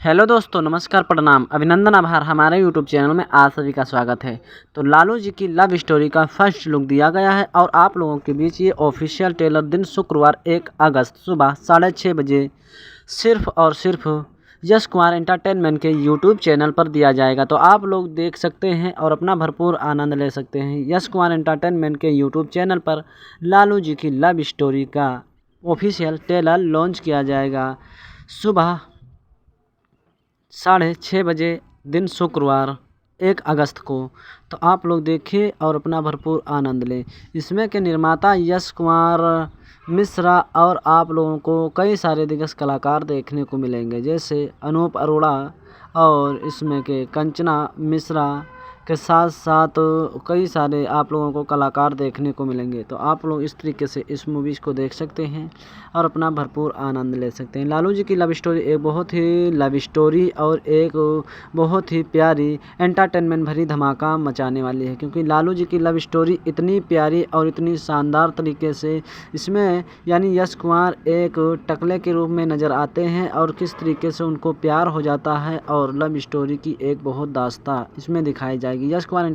Hello दोस्तों, नमस्कार, प्रणाम, अभिनंदन, आभार। हमारे यूट्यूब चैनल में आप सभी का स्वागत है। तो लालू जी की लव स्टोरी का फर्स्ट लुक दिया गया है और आप लोगों के बीच ये ऑफिशियल ट्रेलर दिन शुक्रवार 1 अगस्त सुबह 6:30 बजे सिर्फ और सिर्फ यश कुमार एंटरटेनमेंट के यूट्यूब चैनल पर दिया जाएगा। तो आप लोग देख सकते हैं और अपना भरपूर आनंद ले सकते हैं। यश कुमार एंटरटेनमेंट के यूट्यूब चैनल पर लालू जी की लव स्टोरी का ऑफिशियल ट्रेलर लॉन्च किया जाएगा सुबह 6:30 बजे दिन शुक्रवार 1 अगस्त को। तो आप लोग देखिए और अपना भरपूर आनंद लें। इसमें के निर्माता यश कुमार मिश्रा और आप लोगों को कई सारे दिग्गज कलाकार देखने को मिलेंगे, जैसे अनूप अरोड़ा और इसमें के कंचना मिश्रा के साथ साथ कई सारे आप लोगों को कलाकार देखने को मिलेंगे। तो आप लोग इस तरीके से इस मूवीज़ को देख सकते हैं और अपना भरपूर आनंद ले सकते हैं। लालू जी की लव स्टोरी एक बहुत ही लव स्टोरी और एक बहुत ही प्यारी एंटरटेनमेंट भरी धमाका मचाने वाली है, क्योंकि लालू जी की लव स्टोरी इतनी प्यारी और इतनी शानदार तरीके से इसमें यानी यश कुमार एक टकले के रूप में नज़र आते हैं और किस तरीके से उनको प्यार हो जाता है और लव स्टोरी की एक बहुत दास्तां इसमें दिखाई जाएगी। यश कुमार